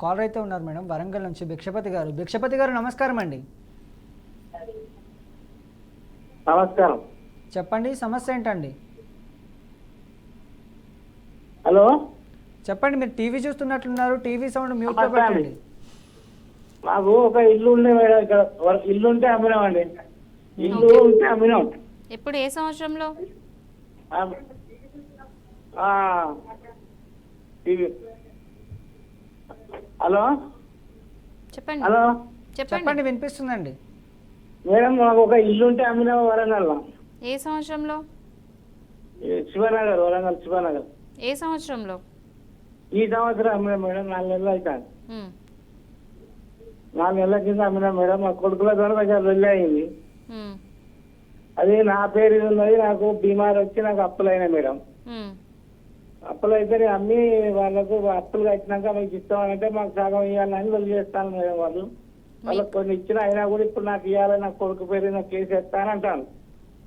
Caller అయితే ఉన్నారు madam, Warangal నుంచి భిక్షపతి గారు. భిక్షపతి గారు నమస్కారం అండి. నమస్కారం. చెప్పండి, సమస్య ఏంటండి? హలో చెప్పండి, మీరు టీవీ చూస్తున్నట్లున్నారు, టీవీ సౌండ్ మ్యూట్లో పెట్టండి. మాకు ఒక ఇల్లు ఉండే మేడం, ఇక్కడ ఇల్లు ఉంటే అమ్మినామండి. ఇల్లు ఉంటే అమ్మినాం. ఎప్పుడు, ఏ సంవత్సరంలో? హలో చెప్పండి. హలో చెప్పండి, వినిపిస్తుందండి మేడం. మాకు ఒక ఇల్లు ఉంటే అమ్మినాము వరంగల్లో. ఏ సంవత్సరంలో? శివనగర్, వరంగల్ శివనగర్. ఏ సంవత్సరంలో? ఈ సంవత్సరం అమ్మినాం మేడం, 4 నెలలు అవుతాను. ఉమ్, 4 నెలల కింద అమ్మినాం మేడం. మా కొడుకుల ద్వారా కొంచెం వెళ్ళి అయింది. ఉమ్, అది నా పేరు ఉన్నది, నాకు బీమార్ వచ్చి నాకు అప్పులు అయినాయి మేడం. ఉమ్, అప్పులు అయితే నేను అమ్మి వాళ్ళకు అప్పులు కట్టినాక మీకు ఇస్తామనంటే మాకు సగం ఇవ్వాలని వాళ్ళు చేస్తాను మేడం. వాళ్ళకి కొన్ని ఇచ్చిన అయినా కూడా ఇప్పుడు నాకు ఇవ్వాలి, నాకు కొడుకు పేరు నాకు కేసు ఎత్తానంటాను.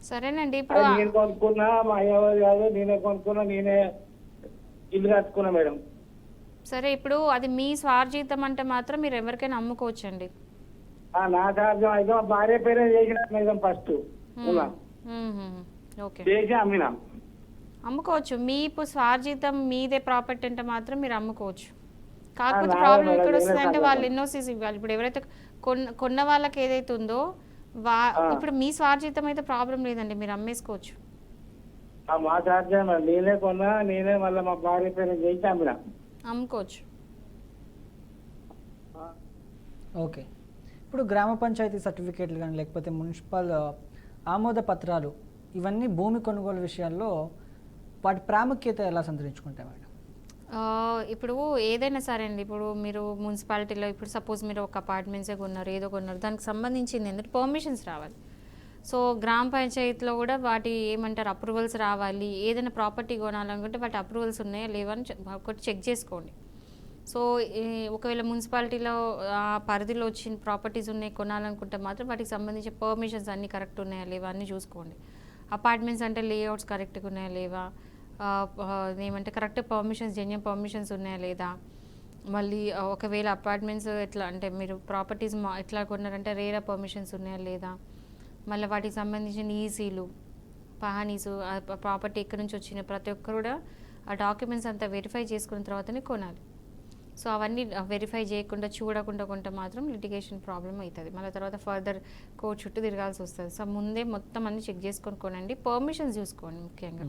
సరేనండి. ఇప్పుడు అది నేను కొనుక్కున్నా, మా అయ్యవారు కాదు, నేనే కొనుక్కున్నా, నేనే ఇల్లు కట్టుకున్నా మేడం. సరే, ఇప్పుడు అది మీ స్వార్జితం అంటే మాత్రం మీరు ఎవరికైనా అమ్ముకోవచ్చండి. నా సాధ్యం అయితే మా భార్య పేరే చేసిన మేడం. ఫస్ట్ ఓకే, చేసి అమ్మినా. అమ్ముకోవచ్చు. మీ స్వార్జితం మీదే ప్రాపర్టీ అంటే మాత్రం మీరు అమ్ముకోవచ్చు. కాకపోతే నాదే ప్రాబ్లం మేడం, ఎక్కడ నేనే వస్తుంది అంటే సంగతి. వాళ్ళు ఎన్ఓసీస్ ఇవ్వాలి. ఇప్పుడు ఎవరైతే కొన్న వాళ్ళకి ఏదైతే ఉందో ఇప్పుడు మీ స్వార్జితం అయితే ప్రాబ్లం లేదండి, మీరు అమ్మేసుకోవచ్చు. మా సాధ్యం నేనే కొన్నా, నేనే మళ్ళీ మా భార్య పేరు చేసి అమ్మినా. అమ్ముకోవచ్చు. ఓకే. ఇప్పుడు గ్రామ పంచాయతీ సర్టిఫికేట్లు కానీ లేకపోతే మున్సిపల్ ఆమోద పత్రాలు, ఇవన్నీ భూమి కొనుగోలు విషయాల్లో వాటి ప్రాముఖ్యత ఎలా సంతరించుకుంటాయి మేడం? ఇప్పుడు ఏదైనా సరే అండి, ఇప్పుడు మీరు మున్సిపాలిటీలో ఇప్పుడు సపోజ్ మీరు ఒక అపార్ట్మెంట్సే కొన్నారు, ఏదో కొన్నారు, దానికి సంబంధించింది ఏంటంటే పర్మిషన్స్ రావాలి. సో గ్రామ పంచాయతీలో కూడా వాటి ఏమంటారు అప్రూవల్స్ రావాలి. ఏదైనా ప్రాపర్టీ కొనాలనుకుంటే వాటి అప్రూవల్స్ ఉన్నాయా లేవా అని ఒకటి చెక్ చేసుకోండి. సో ఒకవేళ మున్సిపాలిటీలో ఆ పరిధిలో వచ్చిన ప్రాపర్టీస్ ఉన్నాయి కొనాలనుకుంటే మాత్రం వాటికి సంబంధించిన పర్మిషన్స్ అన్నీ కరెక్ట్ ఉన్నాయా లేవా అన్నీ చూసుకోండి. అపార్ట్మెంట్స్ అంటే లేఅవుట్స్ కరెక్ట్గా ఉన్నాయా లేవా, ఏమంటే కరెక్ట్ పర్మిషన్స్, జెన్యూన్ పర్మిషన్స్ ఉన్నాయా లేదా. మళ్ళీ ఒకవేళ అపార్ట్మెంట్స్ ఎట్లా అంటే మీరు ప్రాపర్టీస్ ఎట్లా కొన్నారంటే రేరా పర్మిషన్స్ ఉన్నాయా లేదా. మళ్ళీ వాటికి సంబంధించిన ఈసీలు, పహానీసు, ప్రాపర్టీ ఎక్కడి నుంచి వచ్చిన ప్రతి ఒక్కరు కూడా ఆ డాక్యుమెంట్స్ అంతా వెరిఫై చేసుకున్న తర్వాతనే కొనాలి. సో అవన్నీ వెరిఫై చేయకుండా చూడకుండా కొంటే మాత్రం లిటిగేషన్ ప్రాబ్లం అవుతుంది. మళ్ళీ తర్వాత ఫర్దర్ కోర్టు చుట్టూ తిరగాల్సి వస్తుంది. సో ముందే మొత్తం అన్ని చెక్ చేసుకొని కొనండి. పర్మిషన్స్ చూసుకోండి, ముఖ్యంగా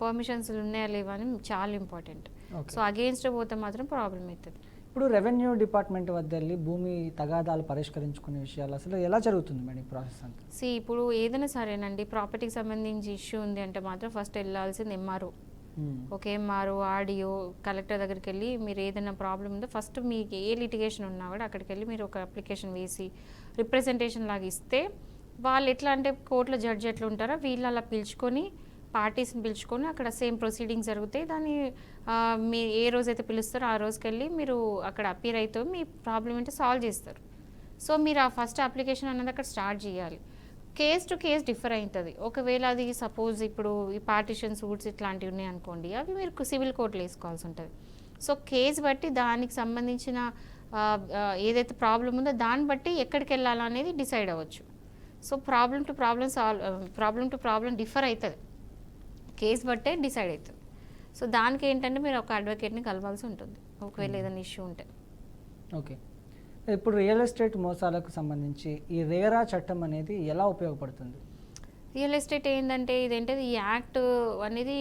పర్మిషన్స్ ఉన్నాయా లేవా అని చాలా ఇంపార్టెంట్. సో అగెయిన్స్ట్ పోతే మాత్రం ప్రాబ్లం అవుతుంది. ఇప్పుడు రెవెన్యూ డిపార్ట్మెంట్ వద్ద వెళ్ళి భూమి తగాదాలు పరిష్కరించుకునే విషయాలు అసలు ఎలా జరుగుతుంది మేడం ఈ ప్రాసెస్ అంతా? ఇప్పుడు ఏదైనా సరేనండి, ప్రాపర్టీకి సంబంధించి ఇష్యూ ఉంది అంటే మాత్రం ఫస్ట్ వెళ్ళాల్సింది MRO. Okay, MRO, RDO, collector దగ్గరికి వెళ్ళి మీరు ఏదైనా ప్రాబ్లం ఉందో ఫస్ట్ మీకు ఏ లిటిగేషన్ ఉన్నా కూడా అక్కడికి వెళ్ళి మీరు ఒక అప్లికేషన్ వేసి రిప్రజెంటేషన్ లాగా ఇస్తే వాళ్ళు ఎట్లా అంటే కోర్టులో జడ్జి ఎట్లా ఉంటారో వీళ్ళు అలా పిలుచుకొని పార్టీస్ని పిలుచుకొని అక్కడ సేమ్ ప్రొసీడింగ్స్ జరుగుతాయి. దాన్ని మీ ఏ రోజైతే పిలుస్తారో ఆ రోజుకి వెళ్ళి మీరు అక్కడ అపీర్ అయితే మీ ప్రాబ్లం ఏంటో సాల్వ్ చేస్తారు. సో మీరు ఆ ఫస్ట్ అప్లికేషన్ అన్నది అక్కడ స్టార్ట్ చేయాలి. కేస్ టు కేస్ డిఫర్ అవుతుంది. ఒకవేళ అది సపోజ్ ఇప్పుడు ఈ పార్టిషన్ సూట్స్ ఇట్లాంటివి ఉన్నాయి అనుకోండి, అవి మీరు సివిల్ కోర్టులో వేసుకోవాల్సి ఉంటుంది. సో కేసు బట్టి దానికి సంబంధించిన ఏదైతే ప్రాబ్లం ఉందో దాన్ని బట్టి ఎక్కడికి వెళ్ళాలా అనేది డిసైడ్ అవ్వచ్చు. So problem to problem differ అవుతుంది, కేసు బట్టే డిసైడ్ అవుతుంది. సో దానికి ఏంటంటే మీరు ఒక అడ్వకేట్ని కలవాల్సి ఉంటుంది ఒకవేళ ఏదైనా ఇష్యూ ఉంటే. ఓకే. ఇప్పుడు రియల్ ఎస్టేట్ మోసాలకు సంబంధించి ఈ రేరా చట్టం అనేది ఎలా ఉపయోగపడుతుంది? రియల్ ఎస్టేట్ ఏంటంటే ఇదేంటది ఈ యాక్ట్ అనేది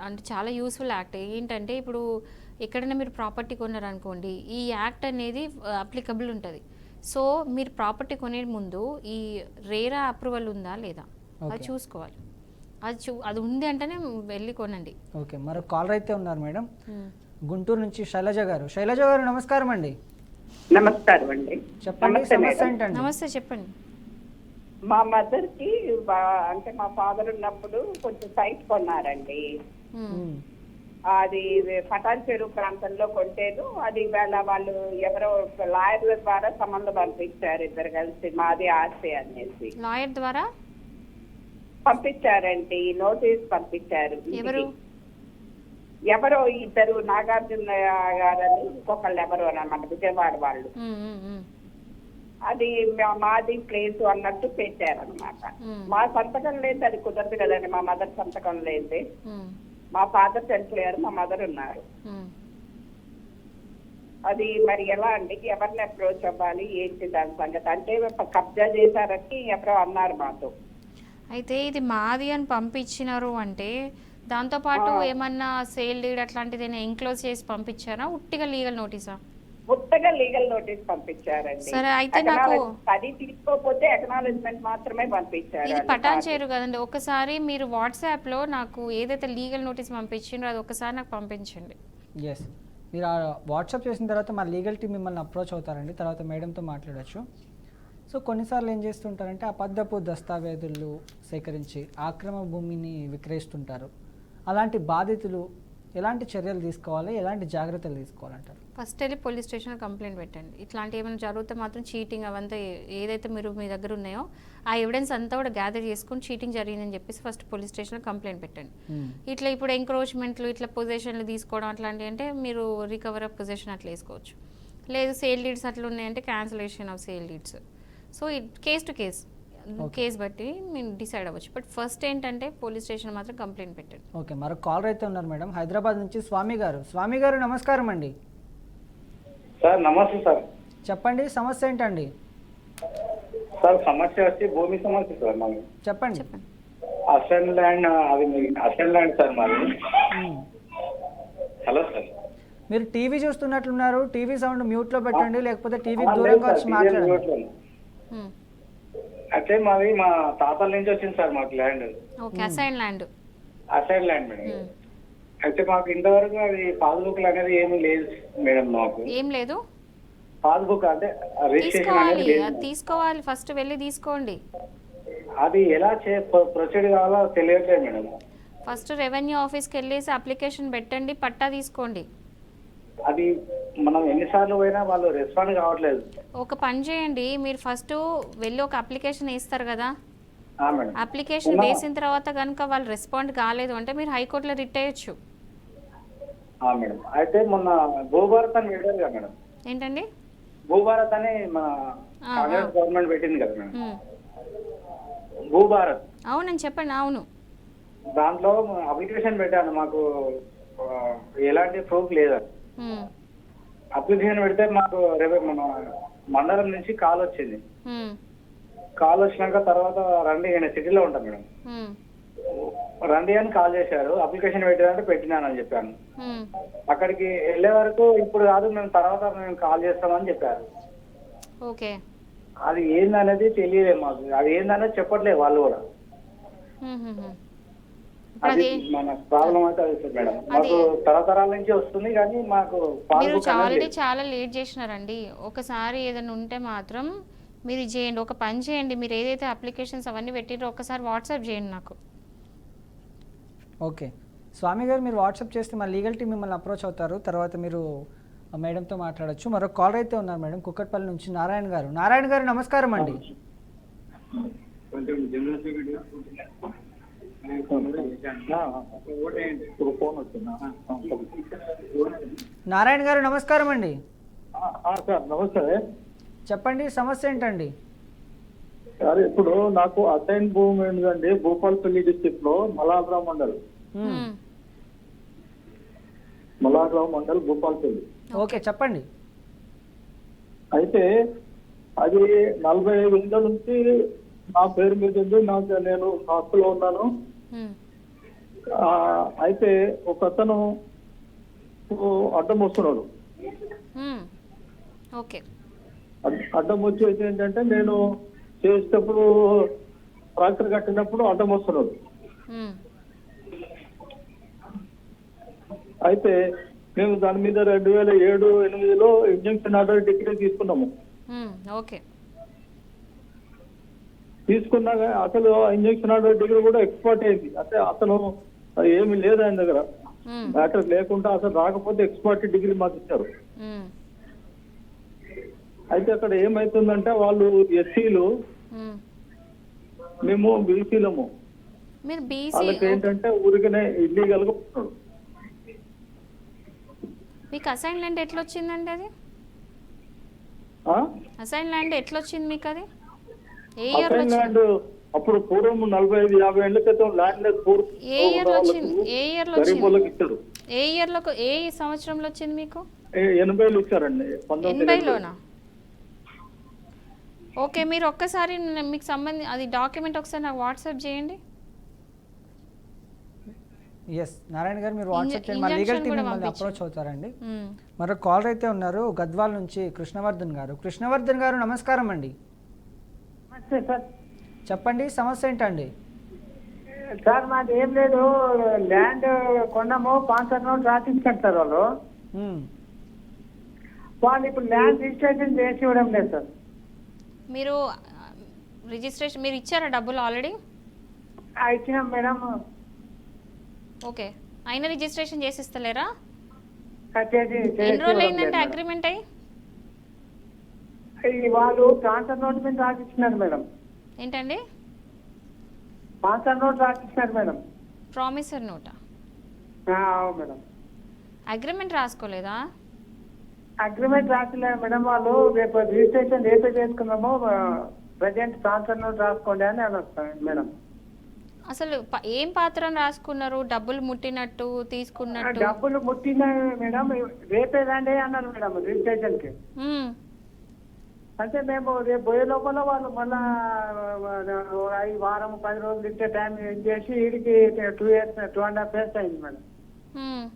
అంటే చాలా యూస్ఫుల్ యాక్ట్. ఏంటంటే ఇప్పుడు ఎక్కడైనా మీరు ప్రాపర్టీ కొన్నారనుకోండి, ఈ యాక్ట్ అనేది అప్లికబుల్ ఉంటుంది. సో మీరు ప్రాపర్టీ కొనే ముందు ఈ రేరా అప్రూవల్ ఉందా లేదా అది చూసుకోవాలి. అది ఉంది అంటేనే వెళ్ళి కొనండి. ఓకే, మరొక కాలర్ అయితే ఉన్నారు మేడం, గుంటూరు నుంచి శైలజ గారు. శైలజ గారు నమస్కారం అండి. నమస్కారం అండి. చెప్పండి, సమస్య ఏంటండి? నమస్తే, చెప్పండి. మా మదర్ కి అంటే మా ఫాదర్ ఉన్నప్పుడు కొంచెం సైట్ కొన్నారండి. అది పటాన్ చెరువు ప్రాంతంలో కొంటేను అది వాళ్ళు ఎవరో లాయర్ల ద్వారా సంబంధం పంపించారు, ఇద్దరు కలిసి మాది ఆస్తి అనేసి లాయర్ ద్వారా పంపించారండి. నోటీస్ పంపించారు. ఎవరు? ఎవరో ఇద్దరు నాగార్జున గారని ఇంకొకళ్ళు ఎవరో అన్నమాట విజయవాడ వాళ్ళు. అది మాది ప్లేస్ అన్నట్టు పెట్టారనమాట. మా సంతకం లేదు, అది కుదరదు కదండి. మా మదర్ సంతకం లేదు. మా ఫాదర్ చనిపోయారు, మా మదర్ ఉన్నారు. అది మరి ఎలా అండి, ఎవరిని అప్రోచ్ అవ్వాలి, ఏంటి దాని సంగతి? అంటే కబ్జా చేశారని ఎవరో అన్నారు మాతో. అయితే ఇది మాది అని పంపించినారు అంటే దాంతోపాటు ఏమన్నా సేల్ డీడ్ అట్లాంటిది ఎంక్లోజ్ చేసి పంపించారా, ఉట్టిగా లీగల్ నోటీసా? ఉత్తగా లీగల్ నోటీస్ పంపించారండి. సరే, అయితే నాకు అది తీసుకోకపోతే అక్నాలెడ్జ్మెంట్ మాత్రమే పంపించారు. ఇది పటాన్ చేరు కదండి, ఒకసారి మీరు వాట్సాప్లో నాకు ఏదైతే లీగల్ నోటీస్ పంపించిండ్రో అది ఒకసారి నాకు పంపించండి. ఎస్, మీరు ఆ వాట్సాప్ చేసిన తర్వాత మా లీగల్ టీం మిమ్మల్ని అప్రోచ్ అవుతారండి, తర్వాత మేడంతో మాట్లాడచ్చు. సో కొన్నిసార్లు ఏం చేస్తుంటారంటే అబద్ధపు దస్తావేజులు సేకరించి ఆక్రమ భూమిని విక్రయిస్తుంటారు. అలాంటి బాధితులు ఎలాంటి చర్యలు తీసుకోవాలి, ఎలాంటి జాగ్రత్తలు తీసుకోవాలంటారు? ఫస్ట్ వెళ్ళి పోలీస్ స్టేషన్లో కంప్లైంట్ పెట్టండి. ఇట్లాంటి ఏమైనా జరిగితే మాత్రం చీటింగ్ అవంతా ఏదైతే మీరు మీ దగ్గర ఉన్నాయో ఆ ఎవిడెన్స్ అంతా కూడా గ్యాదర్ చేసుకుని చీటింగ్ జరిగిందని చెప్పేసి ఫస్ట్ పోలీస్ స్టేషన్లో కంప్లైంట్ పెట్టండి. ఇట్లా ఇప్పుడు ఎంక్రోచ్మెంట్లు ఇట్లా పొజిషన్లు తీసుకోవడం అట్లాంటివి అంటే మీరు రికవర్ ఆఫ్ పొజిషన్ అట్లా వేసుకోవచ్చు. లేదు సేల్ డీడ్స్ అట్లా ఉన్నాయంటే cancellation of sale deeds. So case to case బట్టి మేము డిసైడ్ అవ్వచ్చు. బట్ ఫస్ట్ ఏంటంటే పోలీస్ స్టేషన్ మాత్రం కంప్లైంట్ పెట్టండి. ఓకే, మరొక కాలర్ అయితే ఉన్నారు మేడం, హైదరాబాద్ నుంచి స్వామి గారు. స్వామి గారు నమస్కారం అండి. సార్ నమస్తే సార్. చెప్పండి, సమస్య ఏంటండి? సార్ సమస్య వచ్చి భూమి సమస్య సార్. మాది చెప్పండి. అసెంట్ ల్యాండ్, అది అసెంట్ ల్యాండ్ సార్ మాది. హలో సార్, మీరు టీవీ చూస్తున్నట్లున్నారు, టీవీ సౌండ్ మ్యూట్లో పెట్టండి, లేకపోతే టీవీకి దూరంగా వచ్చి మాట్లాడండి. అయితే మాది మా తాతల నుంచి వచ్చింది సార్ మాకు land. Okay, assign land. Assign land madam. అయితే మాకు ఇంతవరకు అది పాస్బుక్లు అనేది ఏమీ లేదు మేడం. మాకు ఏం లేదు పాస్బుక్, అంటే రిజిస్ట్రేషన్ అనేది లేదు. తీసుకోవాలి, ఫస్ట్ వెళ్ళి తీసుకోండి. అది ఎలా ప్రొసీడ్ కావాలో తెలియట్లేదు మేడం. ఫస్ట్ రెవెన్యూ ఆఫీస్కి వెళ్ళేసి అప్లికేషన్ పెట్టండి, పట్టా తీసుకోండి. అది మనం ఎన్నిసార్లు పోయినా వాళ్ళు రెస్పాండ్ కావట్లేదు. ఒక పని చేయండి, మీరు ఫస్ట్ వెళ్ళి ఒక అప్లికేషన్ వేస్తారు కదా, మేడం. అప్లికేషన్ వేసిన తర్వాత కనుక వాళ్ళు రెస్పాండ్ కాలేదు అంటే మీరు హైకోర్టులో రిట్ అయ్యొచ్చు. మేడం, అయితే మొన్న భూభారత్ అని పెట్టారు కదా మేడం. ఏంటండి? భూభారత్ అని మన కాంగ్రెస్ గవర్నమెంట్ పెట్టింది కదా మేడం. భూభారత్, అవునని చెప్పండి. అవును, దాంట్లో అప్లికేషన్ పెట్టాను, మాకు ఎలాంటి ప్రూఫ్ లేదు. అప్లికేషన్ పెడితే మాకు మన మండలం నుంచి కాల్ వచ్చింది. కాల్ వచ్చినాక తర్వాత రండి, నేను సిటీలో ఉంటాను మేడం, రండి అని కాల్ చేశారు. అప్లికేషన్ పెట్టారంటే పెట్టినానని చెప్పాను. అక్కడికి వెళ్ళే వరకు ఇప్పుడు కాదు, మేము తర్వాత మేము కాల్ చేస్తామని చెప్పారు. ఓకే, అది ఏందనేది తెలియలేదు మాకు. అది ఏందనేది చెప్పట్లేదు వాళ్ళు కూడా. అది మన ప్రాబ్లం అయితే అది మేడం. మాకు తరతరాల నుంచి వస్తుంది కానీ మాకు మీరు ఆల్రెడీ చాలా లేట్ చేసినారండి. ఒకసారి ఏదైనా ఉంటే మాత్రం మీరు చేయండి. ఒక పని చేయండి, మీరు ఏదైతే అప్లికేషన్స్ అవన్నీ పెట్టిరో ఒకసారి వాట్సాప్ చేయండి నాకు. ఓకే స్వామి గారు, మీరు వాట్సాప్ చేస్తే మా లీగల్ టీం మిమ్మల్ని అప్రోచ్ అవుతారు, తర్వాత మీరు మేడంతో మాట్లాడచ్చు. మరొక కాలర్ అయితే ఉన్నారు మేడం, కుక్కట్పల్లి నుంచి నారాయణ గారు. నారాయణ గారు నమస్కారం అండి. నారాయణ గారు నమస్కారం అండి. సార్ నమస్తే. చెప్పండి, సమస్య ఏంటండి? సరే, ఇప్పుడు నాకు అసైన్ భూమి ఏంటండి, భూపాలపల్లి డిస్ట్రిక్ట్ లో మలాగ్రామ్ మండల్ భూపాలపల్లి. ఓకే, చెప్పండి. అయితే అది 45 ఏళ్ళ నుంచి నా పేరు మీద ఉంది. నేను హాస్టల్లో ఉన్నాను. అయితే ఒక అతను అడ్డం వస్తున్నాడు. అడ్డం వచ్చేసి ఏంటంటే నేను చేసేటప్పుడు ట్రాక్టర్ కట్టినప్పుడు అడ్డం వస్తున్నాడు. అయితే మేము దాని మీద 2007-8లో ఇంజంక్షన్ ఆర్డర్ డిగ్రీ తీసుకున్నాము. తీసుకున్నాక అసలు ఇంజక్షన్ ఆర్డర్ డిగ్రీ కూడా ఎక్స్పర్ట్ అయింది. అంటే అతను ఏమి లేదు ఆయన దగ్గర, మ్యాటర్ లేకుండా అసలు రాకపోతే ఎక్స్పర్ట్ డిగ్రీ మాకు ఇచ్చారు. అయితే అక్కడ ఏమైతుందంటే వాళ్ళు ఎస్సీలు, మేము బీసీలము. వాళ్ళకి ఏంటంటే ఊరికనే ఇల్లీగల్ గా ఉంటున్నాడు. మీకు అసైన్ ల్యాండ్ ఎట్లా వచ్చిందండి అది? ఆ? అసైన్ ల్యాండ్ ఎట్లా వచ్చింది మీకు అది? ఏ ఇయర్లో అసైన్ వచ్చింది? ల్యాండ్ అప్పుడు పూర్వం 45-50 ఏళ్ల క్రితం ల్యాండ్ లేదు ఏ ఇయర్లో వచ్చింది? ఏ ఇయర్లో గరీబ్ వచ్చింది? వాళ్ళకి ఇచ్చారు. ఏ ఇయర్లో, ఏ సంవత్సరంలో వచ్చింది మీకు? 80లో ఇచ్చారండి 1980. 80లోనా? ఓకే, మీరు ఒక్కసారి మీకు సంబంధించి అది డాక్యుమెంట్ ఒకసారి నాకు వాట్సాప్ చేయండి. ఎస్ నారాయణ గారు, మీరు వాట్సాప్ చేయండి, మా లీగల్ ఇంజంక్షన్ టీం కూడా మిమ్మల్ని పంపించండి. అప్రోచ్ అవుతారండి. మ్మ్. మరో కాలర్ అయితే ఉన్నారు గద్వాల్ నుంచి, కృష్ణవర్ధన్ గారు. కృష్ణవర్ధన్ గారు నమస్కారం అండి. నమస్తే సార్. చెప్పండి, సమస్య ఏంటండి? సార్ మాది ఏం లేదు, ల్యాండ్ కొన్నాము, 5 నోట్ రాసిస్తారు సార్ వాళ్ళు. మ్మ్. వాళ్ళు ఇప్పుడు ల్యాండ్ రిజిస్ట్రేషన్ చేసి ఇవ్వడం లేదు సార్. మీరు రిజిస్ట్రేషన్ మీరు ఇచ్చారా డబ్బులు ఆల్రెడీ? ఇచ్చినాం మేడం. ఓకే, అయినా రిజిస్ట్రేషన్ చేసి ఇస్తలేరా? చేసి ఎన్ని రోజులు అయిందంటే అగ్రిమెంట్ అయ్యి? వాళ్ళు ట్రాన్స్ఫర్ నోట్ మీద రాసిచ్చినారు మేడం. ఏంటండి? 5 నోట్ రాసిచ్చినారు మేడం. ప్రామిసర్ నోటా? అవును మేడం. అగ్రిమెంట్ రాసుకోలేదా? అగ్రిమెంట్ రాసలేదు మేడం. వాళ్ళు రేపు రిజిస్ట్రేషన్ రేపే చేసుకున్నాము, ప్రజెంట్ ట్రాన్స్ఫర్ నోట్ రాసుకోండి అని వస్తాను మేడం. అసలు ఏం పాత్రం రాసుకున్నారు? డబ్బులు ముట్టినట్టు తీసుకున్నట్టు? డబ్బులు ముట్టిన మేడం, రేపే రండి అన్నారు మేడం రిజిస్ట్రేషన్ కి. మ్మ్. అంటే మేము రేపు పోయే లోపల వాళ్ళు మళ్ళా వారం 10 రోజులు ఇచ్చే టైం చేసి వీడికి 2 years 2.5 years అయింది మేడం. మ్మ్.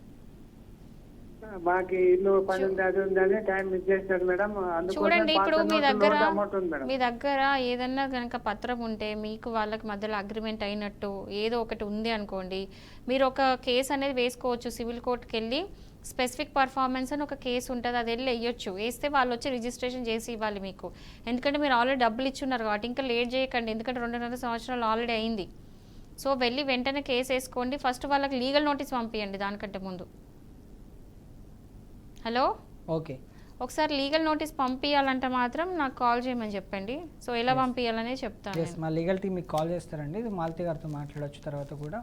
మాకు ఇల్లు పని ఉంది అది ఉందని టైం ఇచ్చేస్తాడు మేడం. చూడండి, ఇప్పుడు మీ దగ్గర అమౌంట్ ఉంది మేడం. మీ దగ్గర ఏదన్నా కనుక పత్రం ఉంటే మీకు వాళ్ళకి మధ్యలో అగ్రిమెంట్ అయినట్టు ఏదో ఒకటి ఉంది అనుకోండి, మీరు ఒక కేసు అనేది వేసుకోవచ్చు. సివిల్ కోర్టుకి వెళ్ళి స్పెసిఫిక్ పర్ఫార్మెన్స్ అని ఒక కేసు ఉంటుంది, అది వెళ్ళి వేయొచ్చు. వేస్తే వాళ్ళు వచ్చి రిజిస్ట్రేషన్ చేసి ఇవ్వాలి మీకు. ఎందుకంటే మీరు ఆల్రెడీ డబ్బులు ఇచ్చున్నారు కాబట్టి ఇంకా లేట్ చేయకండి, ఎందుకంటే 2.5 సంవత్సరాలు ఆల్రెడీ అయింది. సో వెళ్ళి వెంటనే కేసు వేసుకోండి. ఫస్ట్ వాళ్ళకి లీగల్ నోటీస్ పంపించండి దానికంటే ముందు. హలో, ఓకే, ఒకసారి లీగల్ నోటీస్ పంపించాలంటే మాత్రం నాకు కాల్ చేయమని చెప్పండి. సో ఎలా పంపించాలనే చెప్తాను ఎస్, మా లీగల్ టీం మీకు కాల్ చేస్తారండి. ఇది మాలతి గారితో మాట్లాడొచ్చు తర్వాత కూడా.